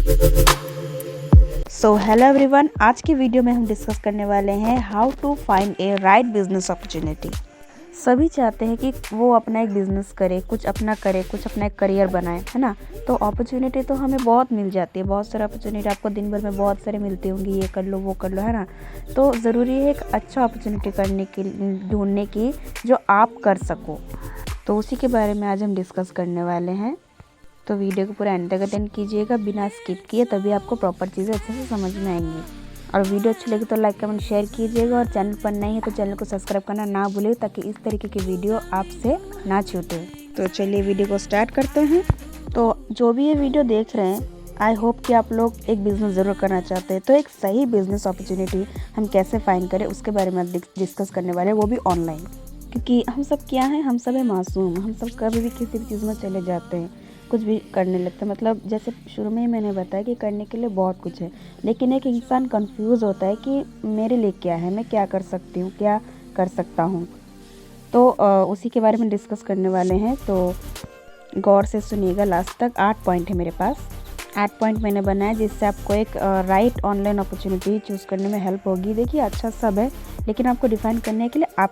So hello everyone, आज की video में हम डिस्कस करने वाले हैं how to find a right business opportunity. सभी चाहते हैं कि वो अपना एक बिजनेस करे, कुछ अपना एक करियर बनाए, है ना। तो अपॉर्चुनिटी तो हमें बहुत मिल जाती है, बहुत सारी अपॉर्चुनिटी आपको दिन भर में बहुत सारे मिलती होंगी, ये कर लो वो कर लो, है ना। तो ज़रूरी है एक अच्छा अपॉर्चुनिटी ढूंढने की जो आप कर सको। तो उसी के बारे में आज हम डिस्कस करने वाले हैं। तो वीडियो को पूरा एंड तक अटेंड कीजिएगा बिना स्किप किए, तभी आपको प्रॉपर चीज़ें अच्छे से समझ में आएंगी। और वीडियो अच्छी लगी तो लाइक कमेंट शेयर कीजिएगा, और चैनल पर नहीं है तो चैनल को सब्सक्राइब करना ना भूलें, ताकि इस तरीके की वीडियो आपसे ना छूटे। तो चलिए वीडियो को स्टार्ट करते हैं। तो जो भी ये वीडियो देख रहे हैं, आई होप कि आप लोग एक बिज़नेस ज़रूर करना चाहते हैं। तो एक सही बिज़नेस अपॉर्चुनिटी हम कैसे फाइंड करें उसके बारे में डिस्कस करने वाले हैं, वो भी ऑनलाइन। क्योंकि हम सब क्या हैं, हम सब है मासूम, हम सब कभी भी किसी भी चीज़ में चले जाते हैं, कुछ भी करने लगता है। मतलब जैसे शुरू में ही मैंने बताया कि करने के लिए बहुत कुछ है, लेकिन एक इंसान कंफ्यूज होता है कि मेरे लिए क्या है, मैं क्या कर सकती हूँ, क्या कर सकता हूँ। तो उसी के बारे में डिस्कस करने वाले हैं। तो गौर से सुनिएगा लास्ट तक। 8 पॉइंट है मेरे पास। 8 पॉइंट मैंने बनाया जिससे आपको एक राइट ऑनलाइन अपॉर्चुनिटी चूज़ करने में हेल्प होगी। देखिए अच्छा सब है, लेकिन आपको डिफ़ाइन करने के लिए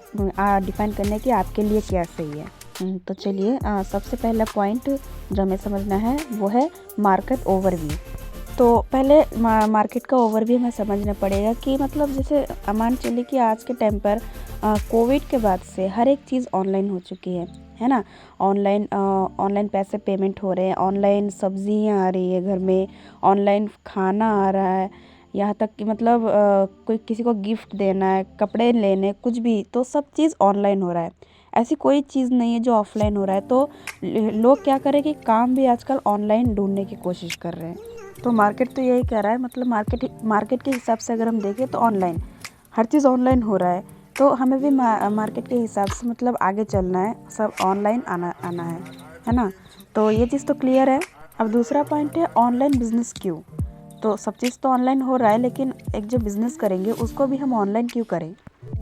डिफ़ाइन करने की आपके लिए क्या सही है। तो चलिए सबसे पहला पॉइंट जो हमें समझना है वो है मार्केट ओवरव्यू। तो पहले मार्केट का ओवरव्यू हमें समझना पड़ेगा कि मतलब जैसे मान चलिए कि आज के टाइम पर कोविड के बाद से हर एक चीज़ ऑनलाइन हो चुकी है ना। ऑनलाइन पैसे पेमेंट हो रहे हैं, ऑनलाइन सब्जियां आ रही है घर में, ऑनलाइन खाना आ रहा है, यहाँ तक कि मतलब कोई किसी को गिफ्ट देना है, कपड़े लेने, कुछ भी, तो सब चीज़ ऑनलाइन हो रहा है। ऐसी कोई चीज़ नहीं है जो ऑफलाइन हो रहा है। तो लोग क्या करें कि काम भी आजकल ऑनलाइन ढूंढने की कोशिश कर रहे हैं। तो मार्केट तो यही कह रहा है, मतलब मार्केट के हिसाब से अगर हम देखें तो ऑनलाइन हर चीज़ ऑनलाइन हो रहा है। तो हमें भी मार्केट के हिसाब से मतलब आगे चलना है, सब ऑनलाइन आना है ना। तो ये चीज़ तो क्लियर है। अब दूसरा पॉइंट है ऑनलाइन बिजनेस क्यों। तो सब चीज़ तो ऑनलाइन हो रहा है, लेकिन एक जो बिज़नेस करेंगे उसको भी हम ऑनलाइन क्यों करें,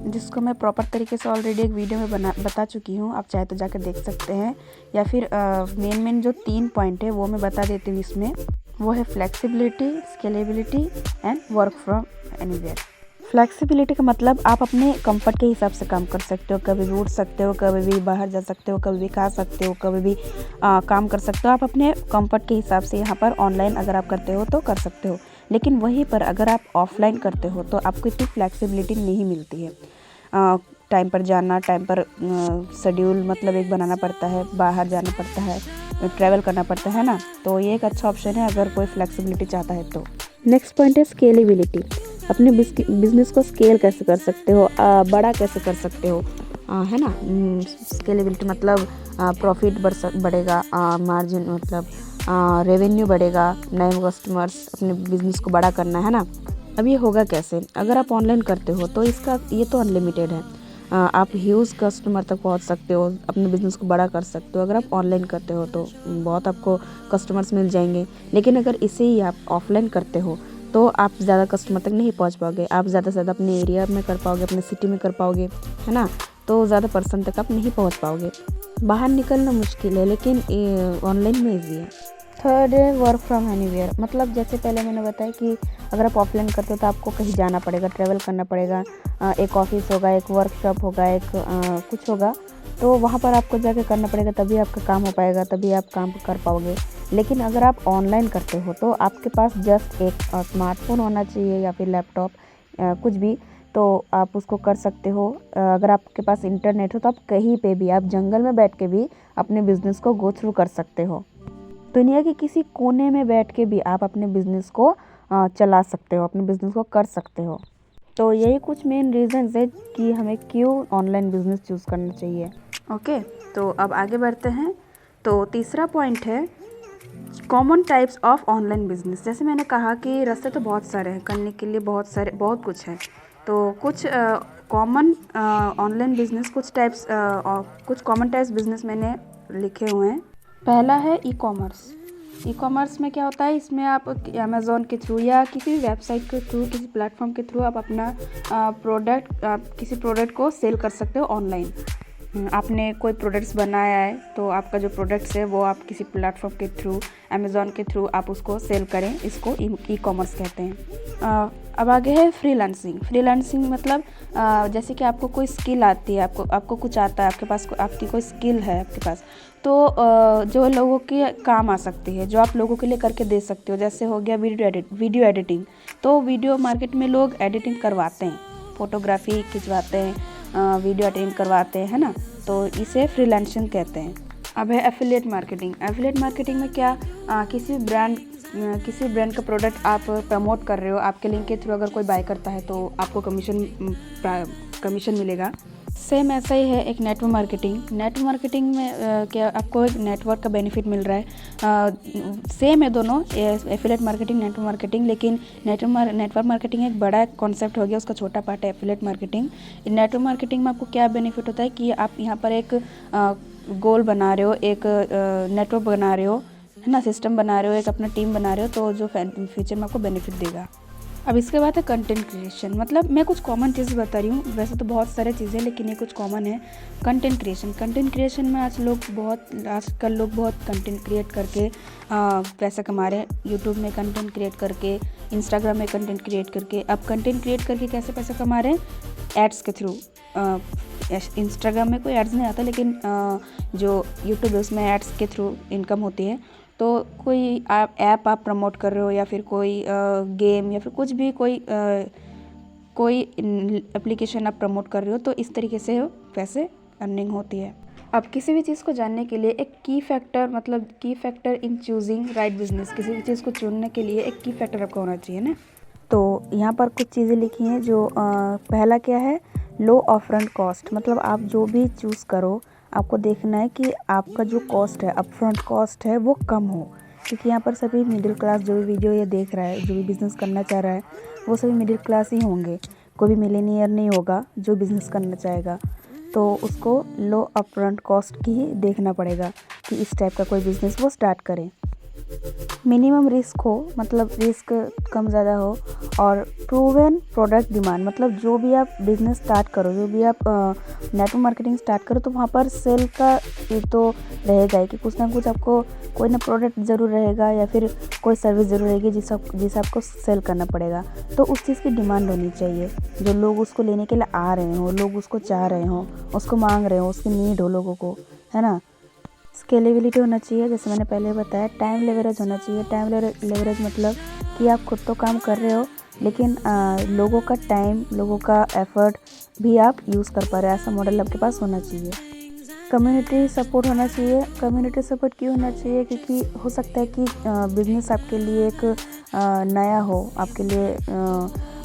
जिसको मैं प्रॉपर तरीके से ऑलरेडी एक वीडियो में बता चुकी हूँ। आप चाहे तो जाकर देख सकते हैं, या फिर मेन जो 3 पॉइंट है वो मैं बता देती हूँ इसमें। वो है flexibility, scalability and work from anywhere. Flexibility का मतलब आप अपने कंफर्ट के हिसाब से काम कर सकते हो, कभी भी उठ सकते हो, कभी भी बाहर जा सकते हो, कभी भी खा सकते हो, कभी भी काम कर सकते हो। आप अपने कंफर्ट के हिसाब से यहाँ पर ऑनलाइन अगर आप करते हो तो कर सकते हो। लेकिन वहीं पर अगर आप ऑफलाइन करते हो तो आपको इतनी फ्लेक्सिबिलिटी नहीं मिलती है। टाइम पर जाना, टाइम पर शेड्यूल मतलब एक बनाना पड़ता है, बाहर जाना पड़ता है, ट्रैवल करना पड़ता है ना। तो ये एक अच्छा ऑप्शन है अगर कोई फ्लेक्सिबिलिटी चाहता है तो। नेक्स्ट पॉइंट है स्केलेबिलिटी। अपने बिजनेस को स्केल कैसे कर सकते हो, बड़ा कैसे कर सकते हो, है ना। स्केलेबिलिटी मतलब प्रॉफिट बढ़ेगा, मार्जिन मतलब रेवेन्यू बढ़ेगा, नए कस्टमर्स, अपने बिजनेस को बड़ा करना है ना। अब ये होगा कैसे, अगर आप ऑनलाइन करते हो तो इसका ये तो अनलिमिटेड है। आप ह्यूज कस्टमर तक पहुंच सकते हो, अपने बिज़नेस को बड़ा कर सकते हो। अगर आप ऑनलाइन करते हो तो बहुत आपको कस्टमर्स मिल जाएंगे। लेकिन अगर इसे ही आप ऑफलाइन करते हो तो आप ज़्यादा कस्टमर तक नहीं पहुंच पाओगे। आप ज़्यादा से ज़्यादा अपने एरिया में कर पाओगे, अपने सिटी में कर पाओगे, है ना। तो ज़्यादा पर्सन तक आप नहीं पहुँच पाओगे। बाहर निकलना मुश्किल है, लेकिन ऑनलाइन में ईजी है। थर्ड है वर्क फ्रॉम एनीवेयर। मतलब जैसे पहले मैंने बताया कि अगर आप ऑफलाइन करते हो तो आपको कहीं जाना पड़ेगा, ट्रैवल करना पड़ेगा, एक ऑफिस होगा, एक वर्कशॉप होगा, एक कुछ होगा, तो वहाँ पर आपको जाके करना पड़ेगा, तभी आपका काम हो पाएगा, तभी आप काम कर पाओगे। लेकिन अगर आप ऑनलाइन करते हो तो आपके पास जस्ट एक स्मार्टफोन होना चाहिए, या फिर लैपटॉप, कुछ भी, तो आप उसको कर सकते हो। अगर आपके पास इंटरनेट हो तो आप कहीं पे भी, आप जंगल में बैठ के भी अपने बिजनेस को गो थ्रू कर सकते हो। दुनिया के किसी कोने में बैठ के भी आप अपने बिजनेस को चला सकते हो, अपने बिजनेस को कर सकते हो। तो यही कुछ मेन रीजंस है कि हमें क्यों ऑनलाइन बिजनेस चूज़ करना चाहिए। ओके, तो अब आगे बढ़ते हैं। तो तीसरा पॉइंट है common types of online business. जैसे मैंने कहा कि रास्ते तो बहुत सारे हैं करने के लिए, बहुत कुछ है। तो कुछ कॉमन ऑनलाइन बिजनेस, कुछ कॉमन टाइप्स बिजनेस मैंने लिखे हुए हैं। पहला है ई कॉमर्स। ई कॉमर्स में क्या होता है, इसमें आप अमेज़ॉन के थ्रू या किसी भी वेबसाइट के थ्रू, किसी प्लेटफॉर्म के थ्रू आप अपना किसी प्रोडक्ट को सेल कर सकते हो ऑनलाइन, आपने कोई प्रोडक्ट्स बनाया है तो आपका जो प्रोडक्ट्स है वो आप किसी प्लेटफॉर्म के थ्रू, अमेज़ॉन के थ्रू आप उसको सेल करें, इसको ई कॉमर्स कहते हैं। अब आगे है फ्रीलांसिंग। फ्रीलांसिंग मतलब जैसे कि आपको कोई स्किल आती है, आपको कुछ आता है, आपके पास आपकी कोई स्किल है आपके पास, तो जो लोगों के काम आ सकती है, जो आप लोगों के लिए करके दे सकते हो। जैसे हो गया वीडियो एडिटिंग। तो वीडियो मार्केट में लोग एडिटिंग करवाते हैं, फ़ोटोग्राफी खिंचवाते हैं, वीडियो एडिटिंग करवाते हैं, है ना। तो इसे फ्रीलांसिंग कहते हैं। अब है एफिलिएट मार्केटिंग। एफिलिएट मार्केटिंग में क्या, किसी ब्रांड का प्रोडक्ट आप प्रमोट कर रहे हो, आपके लिंक के थ्रू अगर कोई बाय करता है तो आपको कमीशन मिलेगा। सेम ऐसा ही है एक नेटवर्क मार्केटिंग। नेटवर्क मार्केटिंग में क्या आपको एक नेटवर्क का बेनिफिट मिल रहा है। सेम है दोनों, एफिलिएट मार्केटिंग, नेटवर्क मार्केटिंग, लेकिन नेटवर्क मार्केटिंग एक बड़ा कॉन्सेप्ट हो गया, उसका छोटा पार्ट है एफिलिएट मार्केटिंग। नेटवर्क मार्केटिंग में आपको क्या बेनिफिट होता है कि आप यहाँ पर एक गोल बना रहे हो, एक नेटवर्क बना रहे हो, है ना, सिस्टम बना रहे हो, एक अपना टीम बना रहे हो, तो जो फ्यूचर में आपको बेनिफिट देगा। अब इसके बाद है कंटेंट क्रिएशन। मतलब मैं कुछ कॉमन चीज़ बता रही हूँ, वैसे तो बहुत सारे चीज़ें, लेकिन ये कुछ कॉमन है। कंटेंट क्रिएशन में आजकल लोग बहुत कंटेंट क्रिएट करके पैसा कमा रहे हैं। यूट्यूब में कंटेंट क्रिएट करके, इंस्टाग्राम में कंटेंट क्रिएट करके। अब कंटेंट क्रिएट करके कैसे पैसा कमा रहे हैं? एड्स के थ्रू। इंस्टाग्राम में कोई एड्स नहीं आता, लेकिन जो यूट्यूब है उसमें एड्स के थ्रू इनकम होती है। तो कोई ऐप आप प्रमोट कर रहे हो, या फिर कोई गेम, या फिर कुछ भी कोई एप्लीकेशन आप प्रमोट कर रहे हो, तो इस तरीके से पैसे अर्निंग होती है। अब किसी भी चीज़ को जानने के लिए एक की factor in choosing right business, किसी भी चीज़ को चुनने के लिए एक की फैक्टर आपका होना चाहिए ना। तो यहाँ पर कुछ चीज़ें लिखी हैं। जो पहला क्या है, लो अपफ्रंट कॉस्ट। मतलब आप जो भी चूज़ करो, आपको देखना है कि आपका जो कॉस्ट है, अपफ्रंट कॉस्ट है, वो कम हो। क्योंकि यहाँ पर सभी मिडिल क्लास जो भी वीडियो ये देख रहा है, जो भी बिज़नेस करना चाह रहा है, वो सभी मिडिल क्लास ही होंगे। कोई भी मिलेनियर नहीं होगा जो बिज़नेस करना चाहेगा। तो उसको लो अपफ्रंट कॉस्ट की ही देखना पड़ेगा कि इस टाइप का कोई बिज़नेस वो स्टार्ट करें। मिनिमम रिस्क हो, मतलब रिस्क कम ज़्यादा हो। और प्रूवन प्रोडक्ट डिमांड। मतलब जो भी आप बिज़नेस स्टार्ट करो, जो भी आप नेटवर्क मार्केटिंग स्टार्ट करो, तो वहाँ पर सेल का ये तो रहेगा ही कि कुछ ना कुछ आपको कोई ना प्रोडक्ट ज़रूर रहेगा, या फिर कोई सर्विस ज़रूर रहेगी जिसे आपको सेल करना पड़ेगा। तो उस चीज़ की डिमांड होनी चाहिए, जो लोग उसको लेने के लिए आ रहे हों, लोग उसको चाह रहे हों, उसको मांग रहे हों, उसकी नीड हो लोगों को, है ना। स्केलेबिलिटी होना चाहिए, जैसे मैंने पहले बताया। टाइम लेवरेज होना चाहिए। टाइम लेवरेज मतलब कि आप खुद तो काम कर रहे हो, लेकिन लोगों का टाइम, लोगों का एफर्ट भी आप यूज़ कर पा रहे हैं, ऐसा मॉडल आपके पास होना चाहिए। कम्युनिटी सपोर्ट होना चाहिए। कम्युनिटी सपोर्ट क्यों होना चाहिए? क्योंकि हो सकता है कि बिज़नेस आपके लिए एक नया हो, आपके लिए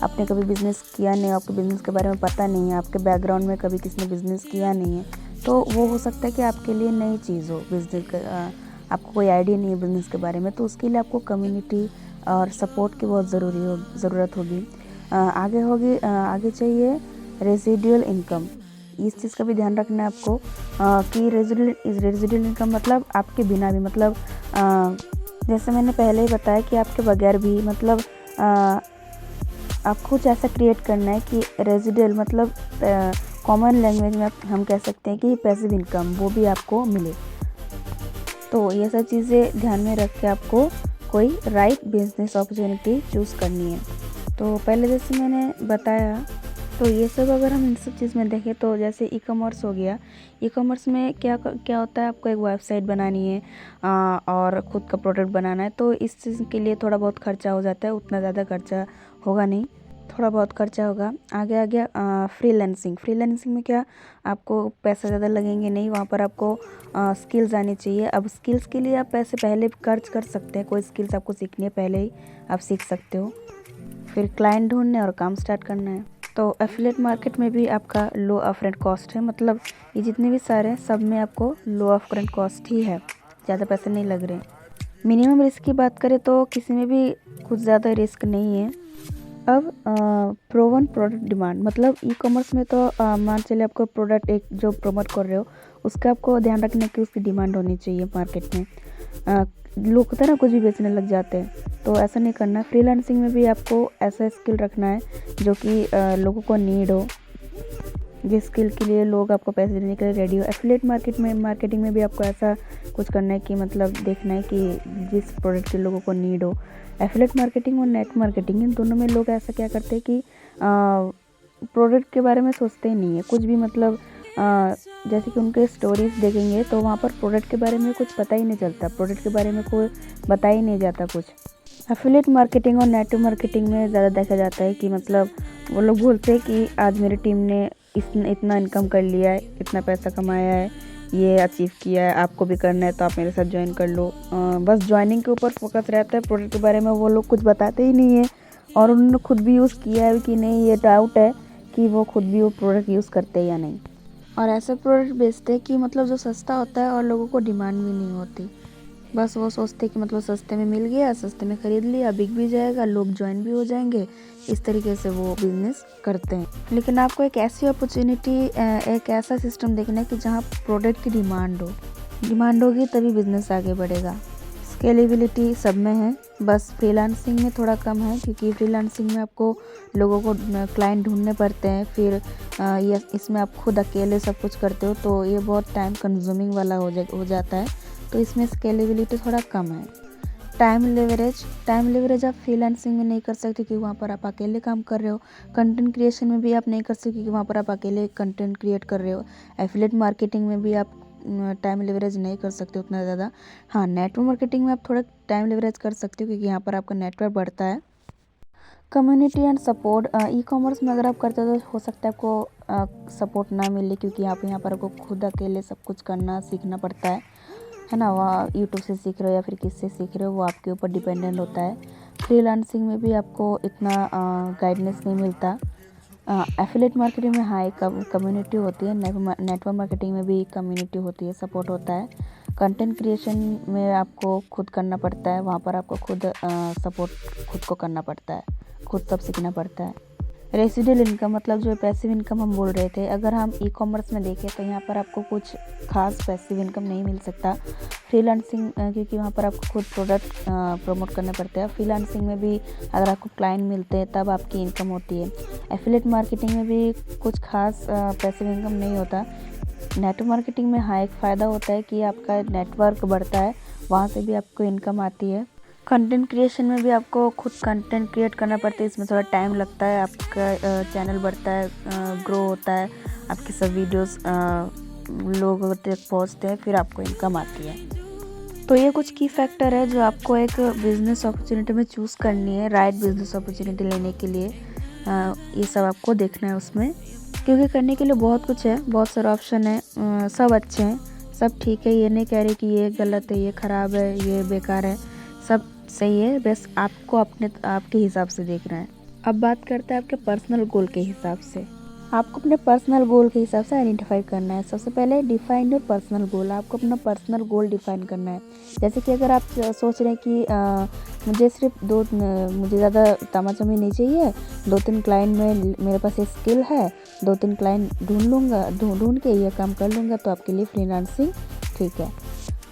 आपने कभी बिज़नेस किया नहीं, आपको बिज़नेस के बारे में पता नहीं है, आपके बैकग्राउंड में कभी किसी ने बिज़नेस किया नहीं है, तो वो हो सकता है कि आपके लिए नई चीज़ हो बिज़नेस का, आपको कोई आइडिया नहीं है बिज़नेस के बारे में, तो उसके लिए आपको कम्युनिटी और सपोर्ट की बहुत ज़रूरत होगी। आगे चाहिए रेसिडुअल इनकम। इस चीज़ का भी ध्यान रखना है आपको कि रेसिडुअल इनकम मतलब आपके बिना भी, मतलब जैसे मैंने पहले ही बताया कि आपके बगैर भी, मतलब आपको कुछ ऐसा क्रिएट करना है कि रेसिडुअल मतलब कॉमन लैंग्वेज में हम कह सकते हैं कि पैसिव इनकम, वो भी आपको मिले। तो ये सब चीज़ें ध्यान में रख के आपको कोई राइट बिजनेस अपॉर्चुनिटी चूज़ करनी है। तो पहले जैसे मैंने बताया, तो ये सब अगर हम इन सब चीज़ में देखें, तो जैसे ई कॉमर्स हो गया। ई कॉमर्स में क्या होता है, आपको एक वेबसाइट बनानी है और ख़ुद का प्रोडक्ट बनाना है, तो इस चीज़ के लिए थोड़ा बहुत खर्चा हो जाता है। उतना ज़्यादा खर्चा होगा नहीं, थोड़ा बहुत खर्चा होगा। आगे आ गया फ्रीलांसिंग में क्या, आपको पैसा ज़्यादा लगेंगे नहीं, वहाँ पर आपको स्किल्स आनी चाहिए। अब स्किल्स के लिए आप पैसे पहले खर्च कर सकते हैं, कोई स्किल्स आपको सीखनी है पहले ही आप सीख सकते हो। फिर क्लाइंट ढूंढने और काम स्टार्ट करना है। तो एफिलिएट मार्केट में भी आपका लो अपफ्रंट कॉस्ट है, मतलब ये जितने भी सारे हैं सब में आपको लो अपफ्रंट कॉस्ट ही है, ज़्यादा पैसे नहीं लग रहे। मिनिमम रिस्क की बात करें तो किसी में भी कुछ ज़्यादा रिस्क नहीं है। अब प्रोवन प्रोडक्ट डिमांड, मतलब ई कॉमर्स में तो मान चलिए आपको प्रोडक्ट एक जो प्रमोट कर रहे हो, उसका आपको ध्यान रखना है कि उसकी डिमांड होनी चाहिए मार्केट में। लोग होता है ना, कुछ भी बेचने लग जाते हैं, तो ऐसा नहीं करना। फ्रीलांसिंग में भी आपको ऐसा स्किल रखना है जो कि लोगों को नीड हो। जिस स्किल के लिए लोग आपको पैसे देने के लिए रेडी हो। एफिलिएट मार्केटिंग में भी आपको ऐसा कुछ करना है कि मतलब देखना है कि जिस प्रोडक्ट के लोगों को नीड हो। एफिलिएट मार्केटिंग और नेट मार्केटिंग इन दोनों में लोग ऐसा क्या करते हैं कि प्रोडक्ट के बारे में सोचते ही नहीं है कुछ भी, मतलब जैसे कि उनके स्टोरीज देखेंगे तो वहाँ पर प्रोडक्ट के बारे में कुछ पता ही नहीं चलता, प्रोडक्ट के बारे में कोई बता ही नहीं जाता कुछ। एफिलिएट मार्केटिंग और नेटवर्क मार्केटिंग में ज़्यादा देखा जाता है कि मतलब वो लोग बोलते हैं कि आज मेरी टीम ने इतना इनकम कर लिया है, इतना पैसा कमाया है, ये अचीव किया है, आपको भी करना है तो आप मेरे साथ ज्वाइन कर लो। बस ज्वाइनिंग के ऊपर फोकस रहता है, प्रोडक्ट के बारे में वो लोग कुछ बताते ही नहीं है। और उन्होंने खुद भी यूज़ किया है कि नहीं, ये डाउट है कि वो खुद भी वो प्रोडक्ट यूज़ करते हैं या नहीं। और ऐसे प्रोडक्ट बेचते हैं कि मतलब जो सस्ता होता है और लोगों को डिमांड भी नहीं होती, बस वो सोचते हैं कि मतलब सस्ते में मिल गया, सस्ते में ख़रीद लिया, बिक भी जाएगा, लोग ज्वाइन भी हो जाएंगे, इस तरीके से वो बिज़नेस करते हैं। लेकिन आपको एक ऐसी अपॉर्चुनिटी, एक ऐसा सिस्टम देखना है कि जहाँ प्रोडक्ट की डिमांड होगी तभी बिज़नेस आगे बढ़ेगा। स्केलेबिलिटी सब में है, बस फ्रीलांसिंग में थोड़ा कम है क्योंकि फ्रीलांसिंग में आपको लोगों को क्लाइंट ढूंढने पड़ते हैं, फिर ये इसमें आप खुद अकेले सब कुछ करते हो तो ये बहुत टाइम कंज्यूमिंग वाला हो जाता है, तो इसमें स्केलेबिलिटी थोड़ा कम है। टाइम लेवरेज आप फ्रीलांसिंग में नहीं कर सकते क्योंकि वहाँ पर आप अकेले काम कर रहे हो। कंटेंट क्रिएशन में भी आप नहीं कर सकते क्योंकि वहाँ पर आप अकेले कंटेंट क्रिएट कर रहे हो। एफिलिएट मार्केटिंग में भी आप टाइम लेवरेज नहीं कर सकते उतना ज़्यादा। हाँ, नेटवर्क मार्केटिंग में आप थोड़ा टाइम लेवरेज कर सकते हो क्योंकि यहाँ पर आपका नेटवर्क बढ़ता है। Community and support, e commerce में अगर आप करते हो तो हो सकता है आपको सपोर्ट ना मिले क्योंकि आप यहाँ पर आपको खुद अकेले सब कुछ करना सीखना पड़ता है ना। वह यूट्यूब से सीख रहे हो या फिर किससे सीख रहे हो वो आपके ऊपर डिपेंडेंट होता है। फ्रीलांसिंग में भी आपको इतना गाइडेंस नहीं मिलता। एफिलिएट मार्केटिंग में हाँ एक कम्युनिटी होती है, नेटवर्क मार्केटिंग में भी कम्युनिटी होती है, सपोर्ट होता है। कंटेंट क्रिएशन में आपको खुद करना पड़ता है, वहाँ पर आपको खुद सपोर्ट खुद को करना पड़ता है, खुद सब सीखना पड़ता है। रेसिडुअल इनकम मतलब जो पैसिव इनकम हम बोल रहे थे, अगर हम ई कॉमर्स में देखें तो यहाँ पर आपको कुछ खास पैसिव इनकम नहीं मिल सकता। फ्रीलांसिंग क्योंकि वहाँ पर आपको खुद प्रोडक्ट प्रमोट करना पड़ता है। फ्रीलांसिंग में भी अगर आपको क्लाइंट मिलते हैं तब आपकी इनकम होती है। एफिलिएट मार्केटिंग में भी कुछ खास पैसिव इनकम नहीं होता। नेटवर्क मार्केटिंग में हाँ एक फ़ायदा होता है कि आपका नेटवर्क बढ़ता है, वहाँ से भी आपको इनकम आती है। कंटेंट क्रिएशन में भी आपको खुद कंटेंट क्रिएट करना पड़ता है, इसमें थोड़ा टाइम लगता है, आपका चैनल बढ़ता है, ग्रो होता है, आपके सब वीडियोस लोगों तक पहुंचते हैं, फिर आपको इनकम आती है। तो ये कुछ की फैक्टर है जो आपको एक बिज़नेस अपॉर्चुनिटी में चूज़ करनी है, राइट बिज़नेस अपॉर्चुनिटी लेने के लिए। ये सब आपको देखना है उसमें, क्योंकि करने के लिए बहुत कुछ है, बहुत सारे ऑप्शन है, सब अच्छे हैं, सब ठीक है। ये नहीं कह रहे कि ये गलत है, ये ख़राब है, ये बेकार है, सब सही है, बस आपको आपके हिसाब से देखना है। अब बात करते हैं आपके पर्सनल गोल के हिसाब से। आपको अपने पर्सनल गोल के हिसाब से आइडेंटिफाई करना है। सबसे पहले डिफाइन योर पर्सनल गोल, आपको अपना पर्सनल गोल डिफाइन करना है। जैसे कि अगर आप सोच रहे हैं कि मुझे सिर्फ मुझे ज़्यादा तामाझामी नहीं चाहिए, 2-3 क्लाइंट में मेरे पास ये स्किल है, 2-3 क्लाइंट ढूंढ के ये काम कर लूँगा, तो आपके लिए फ्रीलांसिंग ठीक है।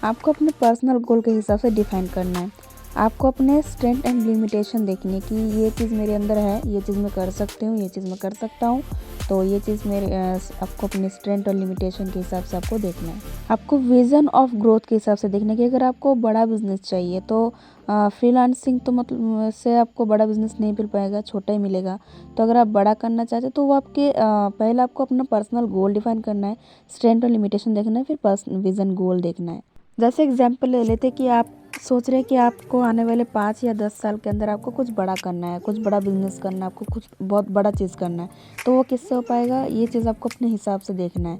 आपको अपने पर्सनल गोल के हिसाब से डिफाइन करना है। आपको अपने स्ट्रेंथ एंड लिमिटेशन देखनी कि ये चीज़ मेरे अंदर है, ये चीज़ मैं कर सकती हूँ, ये चीज़ मैं कर सकता हूँ, तो ये चीज़ मेरे आपको अपने स्ट्रेंथ और लिमिटेशन के हिसाब से आपको देखना है। आपको विज़न ऑफ ग्रोथ के हिसाब से देखना है कि अगर आपको बड़ा बिजनेस चाहिए तो फ्रीलांसिंग तो मतलब से आपको बड़ा बिजनेस नहीं मिल पाएगा, छोटा ही मिलेगा। तो अगर आप बड़ा करना चाहते हैं तो वो आपके पहले आपको अपना पर्सनल गोल डिफाइन करना है, स्ट्रेंथ और लिमिटेशन देखना है, फिर विज़न गोल देखना है। जैसे एग्जाम्पल ले लेते कि आप सोच रहे हैं कि आपको आने वाले 5 या 10 साल के अंदर आपको कुछ बड़ा करना है, कुछ बड़ा बिजनेस करना है, आपको कुछ बहुत बड़ा चीज़ करना है, तो वो किससे हो पाएगा, ये चीज़ आपको अपने हिसाब से देखना है।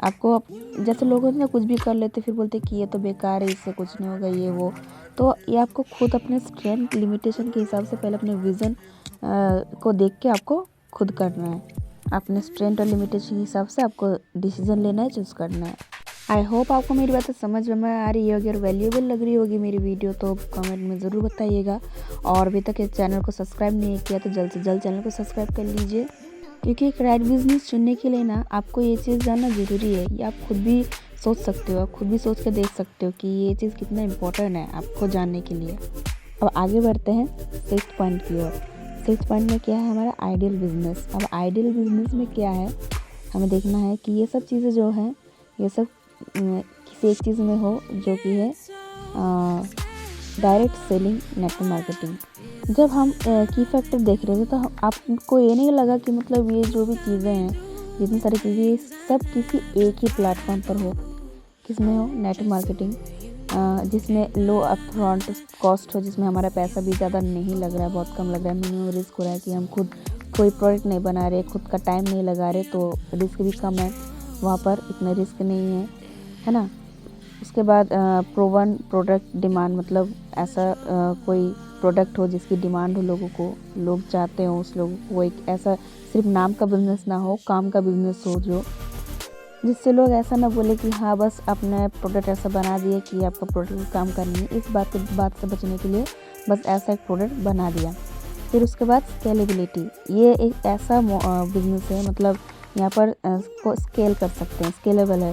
आपको जैसे लोग होते हैं ना, कुछ भी कर लेते फिर बोलते कि ये तो बेकार है, इससे कुछ नहीं होगा, ये वो, तो ये आपको खुद अपने स्ट्रेंथ लिमिटेशन के हिसाब से पहले अपने विज़न को देख के आपको खुद करना है। अपने स्ट्रेंथ और लिमिटेशन के हिसाब से आपको डिसीजन लेना है, चूज़ करना है। आई होप आपको मेरी बातें समझ में आ रही होगी और वैल्यूएबल लग रही होगी मेरी वीडियो, तो कमेंट में ज़रूर बताइएगा। और अभी तक इस चैनल को सब्सक्राइब नहीं किया तो जल्द से जल्द चैनल को सब्सक्राइब कर लीजिए, क्योंकि एक राइट बिजनेस चुनने के लिए ना आपको ये चीज़ जानना ज़रूरी है। ये आप खुद भी सोच सकते हो, आप खुद भी सोच के देख सकते हो कि ये चीज़ कितना इम्पोर्टेंट है आपको जानने के लिए। अब आगे बढ़ते हैं 6th पॉइंट की ओर। 6th पॉइंट में क्या है, हमारा आइडियल बिजनेस। अब आइडियल बिजनेस में क्या है, हमें देखना है कि ये सब चीज़ें जो हैं ये सब किसी एक चीज़ में हो, जो कि है डायरेक्ट सेलिंग नेटवर्क मार्केटिंग। जब हम की फैक्टर देख रहे थे तो आपको ये नहीं लगा कि मतलब ये जो भी चीज़ें हैं, जितनी सारी चीज़ें, ये सब किसी एक ही प्लेटफॉर्म पर हो, किसमें हो, नेटवर्क मार्केटिंग, जिसमें लो अपफ्रंट कॉस्ट हो, जिसमें हमारा पैसा भी ज़्यादा नहीं लग रहा है, बहुत कम लग रहा है, मिनिमम रिस्क हो रहा है कि हम खुद कोई प्रोडक्ट नहीं बना रहे, खुद का टाइम नहीं लगा रहे, तो रिस्क भी कम है, वहाँ पर इतना रिस्क नहीं है ना। उसके बाद प्रोवन प्रोडक्ट डिमांड, मतलब ऐसा कोई प्रोडक्ट हो जिसकी डिमांड हो, लोगों को, लोग चाहते हो उस लोगों को, एक ऐसा सिर्फ नाम का बिजनेस ना हो, काम का बिजनेस हो, जो जिससे लोग ऐसा ना बोले कि हाँ बस आपने प्रोडक्ट ऐसा बना दिया कि आपका प्रोडक्ट काम करनी है, इस बात से बचने के लिए बस ऐसा एक प्रोडक्ट बना दिया। फिर उसके बाद स्केलेबिलिटी, ये एक ऐसा बिजनेस है, मतलब यहाँ पर को स्केल कर सकते हैं, स्केलेबल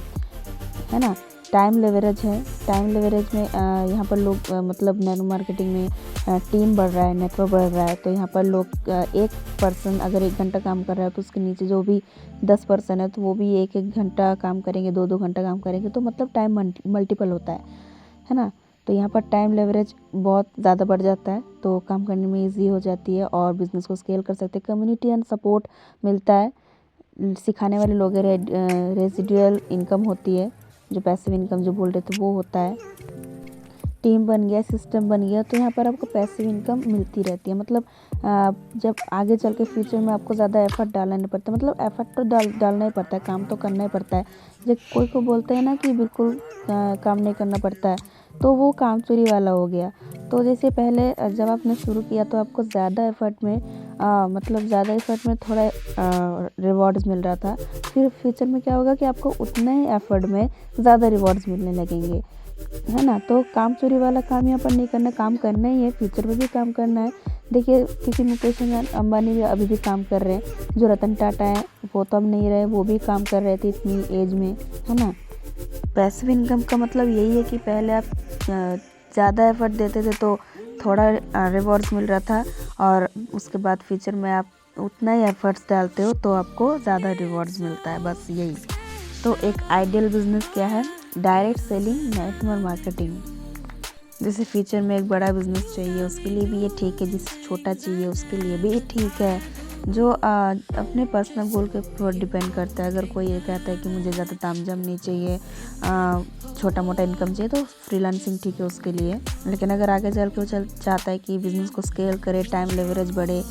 है ना। टाइम लेवरेज है, टाइम लेवरेज में यहाँ पर लोग मतलब नेटवर्क मार्केटिंग में टीम बढ़ रहा है, नेटवर्क बढ़ रहा है, तो यहाँ पर लोग एक पर्सन अगर 1 घंटा काम कर रहा है तो उसके नीचे जो भी 10 पर्सन है तो वो भी 1-1 घंटा काम करेंगे, 2-2 घंटा काम करेंगे, तो मतलब टाइम मल्टीपल होता है ना। तो यहाँ पर टाइम लेवरेज बहुत ज़्यादा बढ़ जाता है, तो काम करने में ईजी हो जाती है और बिज़नेस को स्केल कर सकते हैं। कम्युनिटी एंड सपोर्ट मिलता है, सिखाने वाले लोग, रेसिडुअल इनकम होती है, जो पैसिव इनकम जो बोल रहे थे वो होता है। टीम बन गया, सिस्टम बन गया, तो यहाँ पर आपको पैसिव इनकम मिलती रहती है। मतलब जब आगे चल के फ्यूचर में आपको ज़्यादा एफर्ट डालना नहीं पड़ता, मतलब एफर्ट तो डालना ही पड़ता है, काम तो करना ही पड़ता है। जब कोई को बोलते हैं ना कि बिल्कुल काम नहीं करना पड़ता है, तो वो काम चोरी वाला हो गया। तो जैसे पहले जब आपने शुरू किया तो आपको ज़्यादा एफर्ट में मतलब ज़्यादा एफर्ट में थोड़ा रिवॉर्ड्स मिल रहा था, फिर फ्यूचर में क्या होगा कि आपको उतने ही एफर्ट में ज़्यादा रिवॉर्ड्स मिलने लगेंगे, है ना। तो काम चोरी वाला काम यहाँ पर नहीं करना, काम करना ही है, फ्यूचर में भी काम करना है। देखिए क्योंकि मुकेश अंबानी भी अभी भी काम कर रहे हैं, जो रतन टाटा है वो तो अब नहीं रहे, वो भी काम कर रहे थे इतनी एज में, है ना। पैसिव इनकम का मतलब यही है कि पहले आप ज़्यादा एफर्ट देते थे तो थोड़ा रिवॉर्ड्स मिल रहा था, और उसके बाद फ्यूचर में आप उतना ही एफर्ट्स डालते हो तो आपको ज़्यादा रिवॉर्ड्स मिलता है, बस यही। तो एक आइडियल बिजनेस क्या है, डायरेक्ट सेलिंग नेटवर्क मार्केटिंग। जैसे फ्यूचर में एक बड़ा बिजनेस चाहिए उसके लिए भी ये ठीक है, जिसे छोटा चाहिए उसके लिए भी ये ठीक है, जो अपने पर्सनल गोल के ऊपर डिपेंड करता है। अगर कोई ये कहता है कि मुझे ज़्यादा तामझाम नहीं चाहिए, छोटा मोटा इनकम चाहिए, तो फ्रीलांसिंग ठीक है उसके लिए। लेकिन अगर आगे चल के वो चाहता है कि बिज़नेस को स्केल करे, टाइम लेवरेज बढ़े,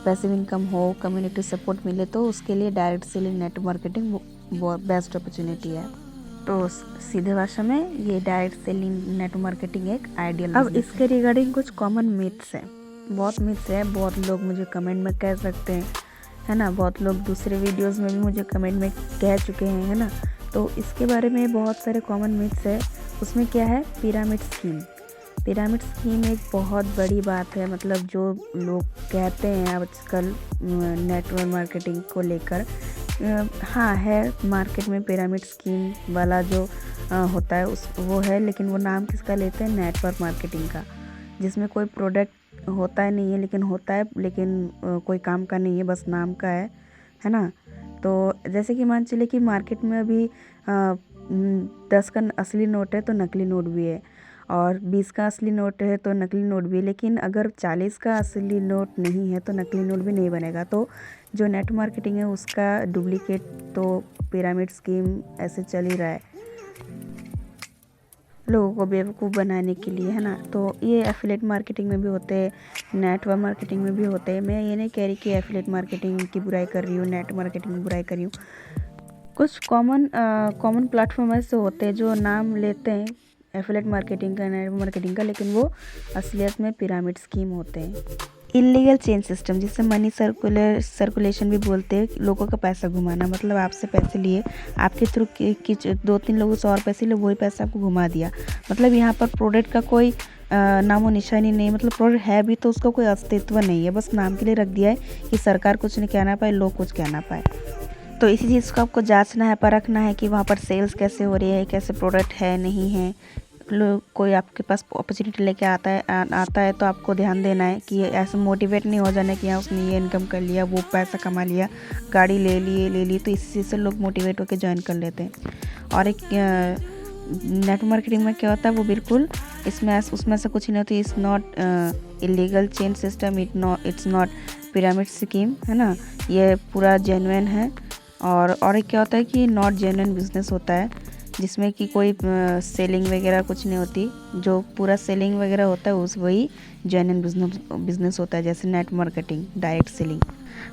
पैसिव इनकम हो, कम्युनिटी सपोर्ट मिले, तो उसके लिए डायरेक्ट सेलिंग नेटवर्क मार्केटिंग बहुत बेस्ट अपॉर्चुनिटी है। तो सीधे भाषा में ये डायरेक्ट सेलिंग नेटवर्क मार्केटिंग एक आइडियल। अब इसके रिगार्डिंग कुछ कॉमन मिथ्स हैं, बहुत मिथ्स है, बहुत लोग मुझे कमेंट में कह सकते हैं, है ना। बहुत लोग दूसरे वीडियोस में भी मुझे कमेंट में कह चुके हैं, है ना। तो इसके बारे में बहुत सारे कॉमन मिथ्स है। उसमें क्या है, पिरामिड स्कीम। पिरामिड स्कीम एक बहुत बड़ी बात है, मतलब जो लोग कहते हैं आजकल नेटवर्क मार्केटिंग को लेकर, हाँ है मार्केट में पिरामिड स्कीम वाला जो होता है वो है, लेकिन वो नाम किसका लेते हैं, नेटवर्क मार्केटिंग का, जिसमें कोई प्रोडक्ट होता है नहीं है, लेकिन होता है, लेकिन कोई काम का नहीं है, बस नाम का है ना। तो जैसे कि मान चलिए कि मार्केट में अभी 10 का असली नोट है तो नकली नोट भी है, और 20 का असली नोट है तो नकली नोट भी है, लेकिन अगर 40 का असली नोट नहीं है तो नकली नोट भी नहीं बनेगा। तो जो नेट मार्केटिंग है उसका डुप्लीकेट तो पिरामिड स्कीम ऐसे चल ही रहा है, लोगों को बेवकूफ़ बनाने के लिए, है ना। तो ये एफिलिएट मार्केटिंग में भी होते हैं, नेटवर्क मार्केटिंग में भी होते हैं। मैं ये नहीं कह रही कि एफिलिएट मार्केटिंग की बुराई कर रही हूँ, नेट मार्केटिंग की बुराई कर रही हूँ। कुछ कॉमन प्लेटफॉर्म ऐसे होते हैं जो नाम लेते हैं एफिलिएट मार्केटिंग का, नेटवर्क मार्केटिंग का, लेकिन वो असलियत में पिरामिड स्कीम होते हैं। इलीगल चेन सिस्टम, जिसे मनी सर्कुलेशन भी बोलते हैं, लोगों का पैसा घुमाना, मतलब आपसे पैसे लिए, आपके थ्रू 2-3 लोगों से और पैसे लिए, वही पैसा आपको घुमा दिया। मतलब यहाँ पर प्रोडक्ट का कोई नामो निशानी नहीं, मतलब प्रोडक्ट है भी तो उसका कोई अस्तित्व नहीं है, बस नाम के लिए रख दिया है कि सरकार कुछ नहीं कहना पाए, लोग कुछ कहना पाए। तो इसी चीज़ को आपको जांचना है, परखना है कि वहाँ पर सेल्स कैसे हो रही है, कैसे प्रोडक्ट है नहीं है, लोग कोई आपके पास अपॉर्चुनिटी लेके आता है तो आपको ध्यान देना है कि ऐसे मोटिवेट नहीं हो जाना कि हाँ उसने ये इनकम कर लिया, वो पैसा कमा लिया, गाड़ी ले ली, तो इसी से लोग मोटिवेट होकर ज्वाइन कर लेते हैं। और एक नेटवर्क मार्केटिंग में क्या होता है वो बिल्कुल उसमें से कुछ नहीं होती। It's not illegal chain system, it's not pyramid scheme, है ना। ये पूरा जेन्युइन है। और एक क्या होता है कि नॉट जेन्युइन बिजनेस होता है जिसमें कि कोई सेलिंग वगैरह कुछ नहीं होती। जो पूरा सेलिंग वगैरह होता है वही जेन्युइन बिजनेस होता है, जैसे net marketing, direct selling.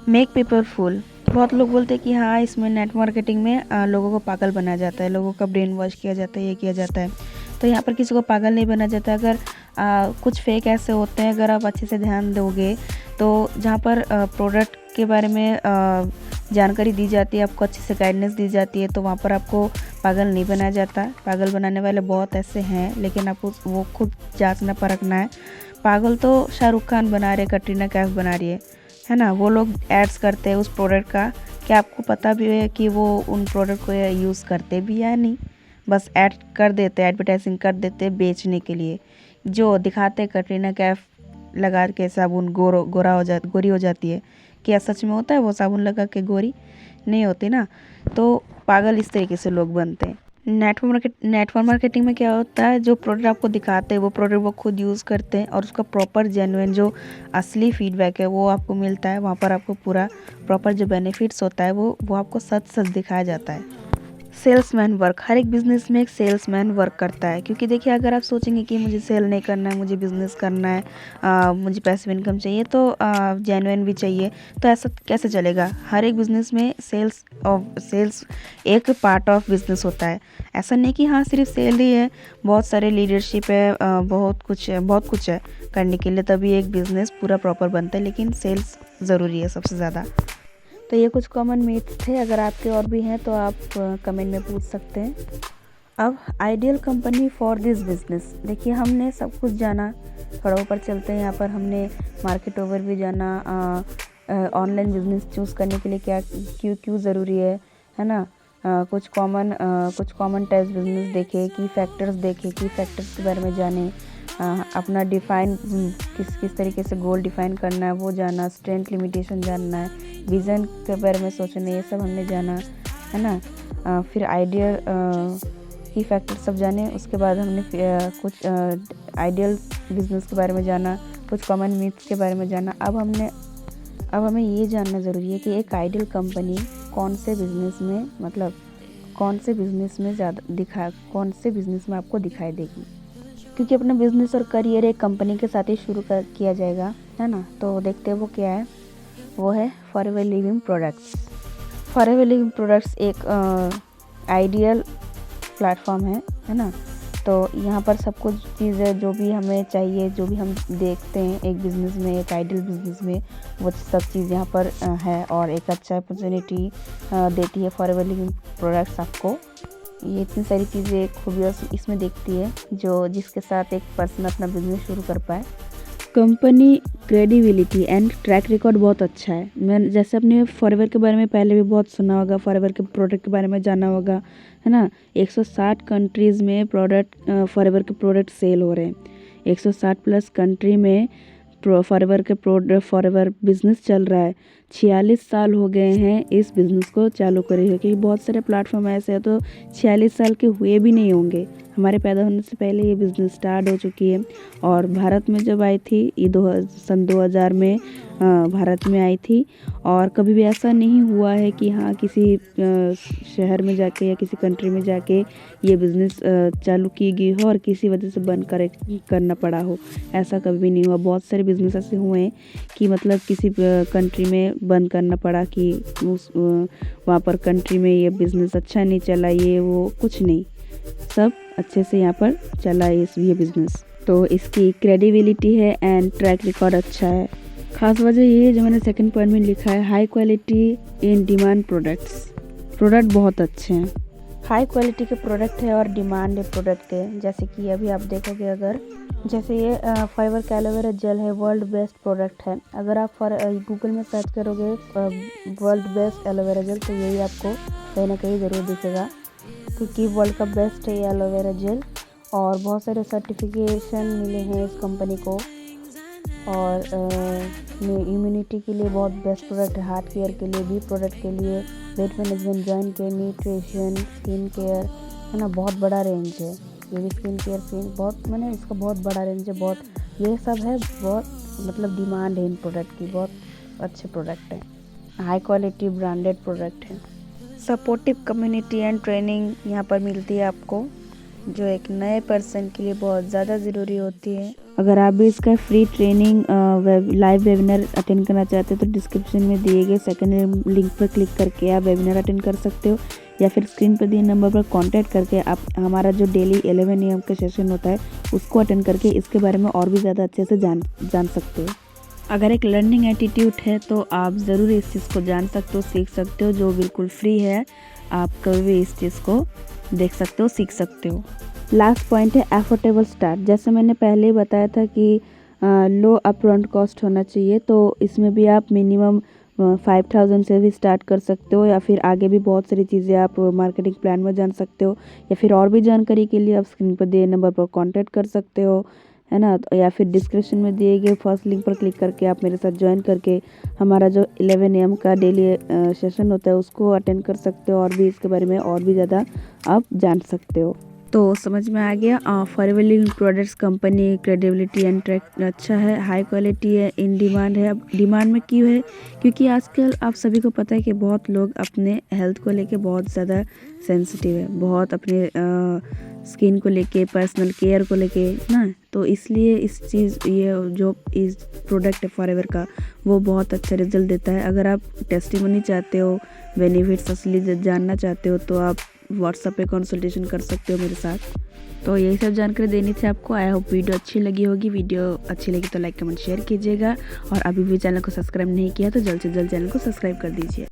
Make people fool, बहुत लोग बोलते हैं कि हाँ इसमें नेट मार्केटिंग में लोगों को पागल बनाया जाता है, लोगों का ब्रेन वॉश किया जाता है, ये किया जाता है। तो यहाँ पर किसी को पागल नहीं बनाया जाता। अगर कुछ फेक ऐसे होते हैं, अगर आप अच्छे से ध्यान दोगे तो जहाँ पर प्रोडक्ट के बारे में जानकारी दी जाती है, आपको अच्छे से गाइडेंस दी जाती है, तो वहाँ पर आपको पागल नहीं बनाया जाता। पागल बनाने वाले बहुत ऐसे हैं, लेकिन आपको वो खुद जांचना परखना है। पागल तो शाहरुख खान बना रहे, कटरीना कैफ बना रही है ना। वो लोग एड्स करते हैं उस प्रोडक्ट का, क्या आपको पता भी है कि वो उन प्रोडक्ट को यूज़ करते भी या नहीं, बस ऐड कर देते, एडवर्टाइजिंग कर देते बेचने के लिए। जो दिखाते कटरीना कैफ लगा के साबुन गोरी हो जाती है, क्या सच में होता है वो साबुन लगा के गोरी नहीं होती ना। तो पागल इस तरीके से लोग बनते हैं। नेटवर्क मार्केटिंग में क्या होता है, जो प्रोडक्ट आपको दिखाते हैं वो प्रोडक्ट वो खुद यूज़ करते हैं और उसका प्रॉपर जेन्युइन जो असली फीडबैक है वो आपको मिलता है। वहाँ पर आपको पूरा प्रॉपर जो बेनिफिट्स होता है वो आपको सच दिखाया जाता है। सेल्समैन वर्क, हर एक बिज़नेस में एक सेल्समैन वर्क करता है। क्योंकि देखिए अगर आप सोचेंगे कि मुझे सेल नहीं करना है, मुझे बिज़नेस करना है, मुझे पैसिव इनकम चाहिए, तो जेन्युइन भी चाहिए, तो ऐसा कैसे चलेगा। हर एक बिज़नेस में सेल्स एक पार्ट ऑफ बिज़नेस होता है। ऐसा नहीं कि हाँ सिर्फ सेल ही है, बहुत सारे लीडरशिप है, बहुत कुछ है करने के लिए, तभी एक बिज़नेस पूरा प्रॉपर बनता है। लेकिन सेल्स ज़रूरी है सबसे ज़्यादा। तो ये कुछ कॉमन मीट्स थे, अगर आपके और भी हैं तो आप कमेंट में पूछ सकते हैं। अब ideal company for this business, देखिए हमने सब कुछ जाना, थोड़ा ऊपर चलते हैं। यहाँ पर हमने मार्केट ओवरव्यू जाना, ऑनलाइन बिजनेस चूज़ करने के लिए क्या क्यों ज़रूरी है ना। कुछ कॉमन टाइप्स बिजनेस देखे, की फैक्टर्स के बारे में जाने, अपना डिफ़ाइन किस तरीके से गोल डिफ़ाइन करना है वो जाना, स्ट्रेंथ लिमिटेशन जानना है, विज़न के बारे में सोचना, ये सब हमने जाना है ना। फिर आइडियल की फैक्टर सब जाने। उसके बाद हमने कुछ आइडियल बिजनेस के बारे में जाना, कुछ कॉमन मिथ्स के बारे में जाना। अब हमें ये जानना ज़रूरी है कि एक आइडियल कंपनी कौन से बिज़नेस में आपको दिखाई देगी। क्योंकि अपना बिज़नेस और करियर एक कंपनी के साथ ही शुरू किया जाएगा, है ना। तो देखते हैं वो क्या है, वो है forever living products. Forever living products एक आइडियल प्लेटफॉर्म है ना। तो यहाँ पर सब कुछ चीज़ें जो भी हमें चाहिए, जो भी हम देखते हैं एक बिज़नेस में, एक आइडियल बिज़नेस में, वो सब चीज़ यहाँ पर है और एक अच्छा अपॉर्चुनिटी देती है फॉरएवर लिविंग प्रोडक्ट्स आपको। ये इतनी सारी चीज़ें खूबियाँ इसमें देखती है जिसके साथ एक पर्सन अपना बिजनेस शुरू कर पाए। Company credibility and track record बहुत अच्छा है। मैं जैसे अपने फॉरएवर के बारे में पहले भी बहुत सुना होगा, फॉरएवर के प्रोडक्ट के बारे में जाना होगा, है ना। 160 कंट्रीज़ में फॉरएवर के प्रोडक्ट सेल हो रहे हैं। 160 प्लस कंट्री में फॉरएवर बिजनेस चल रहा है। 46 साल हो गए हैं इस बिज़नेस को चालू करे हुए, क्योंकि बहुत सारे प्लेटफॉर्म ऐसे हैं तो 46 साल के हुए भी नहीं होंगे। हमारे पैदा होने से पहले ये बिज़नेस स्टार्ट हो चुकी है। और भारत में जब आई थी ये सन 2000 में भारत में आई थी। और कभी भी ऐसा नहीं हुआ है कि हाँ किसी शहर में जाके या किसी कंट्री में जाके ये बिज़नेस चालू की गई हो और किसी वजह से बंद करना पड़ा हो, ऐसा कभी भी नहीं हुआ। बहुत सारे बिज़नेस ऐसे हुए हैं कि मतलब किसी कंट्री में बंद करना पड़ा कि वहाँ पर कंट्री में ये बिज़नेस अच्छा नहीं चला, ये वो कुछ नहीं, सब अच्छे से यहाँ पर चला है ये बिज़नेस। तो इसकी क्रेडिबिलिटी है एंड ट्रैक रिकॉर्ड अच्छा है। खास वजह ये है जो मैंने सेकंड पॉइंट में लिखा है, high quality in demand products. Product बहुत अच्छे हैं, हाई क्वालिटी के प्रोडक्ट है और डिमांड है प्रोडक्ट के। जैसे कि अभी आप देखोगे, अगर जैसे ये फाइबर का एलोवेरा जेल है, वर्ल्ड बेस्ट प्रोडक्ट है। अगर आप गूगल में सर्च करोगे वर्ल्ड बेस्ट एलोवेरा जेल, तो यही आपको कहीं ना कहीं ज़रूर दिखेगा, क्योंकि वर्ल्ड का बेस्ट है ये एलोवेरा जेल। और बहुत सारे सर्टिफिकेशन मिले हैं इस कंपनी को। और इम्यूनिटी के लिए बहुत बेस्ट प्रोडक्ट है, हार्ट केयर के लिए भी प्रोडक्ट के लिए, weight management, joint care, nutrition, skin care, है ना, बहुत बड़ा रेंज है। ये भी स्किन केयर बहुत मैंने इसका बहुत बड़ा रेंज है, बहुत ये सब है, बहुत मतलब डिमांड है इन प्रोडक्ट की, बहुत अच्छे प्रोडक्ट हैं, हाई क्वालिटी ब्रांडेड प्रोडक्ट है। सपोर्टिव कम्युनिटी एंड ट्रेनिंग यहाँ पर मिलती है आपको, जो एक नए पर्सन के लिए बहुत ज़्यादा ज़रूरी होती है। अगर आप भी इसका free training live webinar attend करना चाहते हो तो डिस्क्रिप्शन में दिए गए सेकंड लिंक पर क्लिक करके आप वेबिनार अटेंड कर सकते हो, या फिर स्क्रीन पर दिए नंबर पर कांटेक्ट करके आप हमारा जो डेली 11 AM का सेशन होता है उसको अटेंड करके इसके बारे में और भी ज़्यादा अच्छे से जान सकते हो। अगर एक लर्निंग एटीट्यूड है तो आप ज़रूर इस चीज़ को जान सकते हो, सीख सकते हो, जो बिल्कुल फ्री है। आप कभी भी इस चीज़ को देख सकते हो, सीख सकते हो। लास्ट पॉइंट है अफोर्डेबल स्टार्ट। जैसे मैंने पहले ही बताया था कि लो अपफ्रंट कॉस्ट होना चाहिए, तो इसमें भी आप मिनिमम 5000 से भी स्टार्ट कर सकते हो, या फिर आगे भी बहुत सारी चीज़ें आप मार्केटिंग प्लान में जान सकते हो, या फिर और भी जानकारी के लिए आप स्क्रीन पर दिए नंबर पर कांटेक्ट कर सकते हो, है ना, या फिर डिस्क्रिप्शन में दिए गए फर्स्ट लिंक पर क्लिक करके आप मेरे साथ ज्वाइन करके हमारा जो 11 AM का डेली सेशन होता है उसको अटेंड कर सकते हो, और भी इसके बारे में और भी ज़्यादा आप जान सकते हो। तो समझ में आ गया। Forever living products company credibility and track अच्छा है, हाई क्वालिटी है, इन डिमांड है। अब डिमांड में क्यों है? क्योंकि आजकल आप सभी को पता है कि बहुत लोग अपने हेल्थ को लेके बहुत ज़्यादा सेंसिटिव है, बहुत अपने स्किन को लेके, पर्सनल केयर को लेके ना, तो इसलिए ये जो इस प्रोडक्ट है फॉरएवर का वो बहुत अच्छा रिजल्ट देता है। अगर आप टेस्टिमोनी चाहते हो, बेनिफिट्स असली जानना चाहते हो, तो आप व्हाट्सएप पे कंसल्टेशन कर सकते हो मेरे साथ। तो यही सब जानकारी देनी थी आपको। आई होप वीडियो अच्छी लगी होगी। वीडियो अच्छी लगी तो लाइक कमेंट शेयर कीजिएगा, और अभी भी चैनल को सब्सक्राइब नहीं किया तो जल्द से जल्द चैनल को सब्सक्राइब कर दीजिए।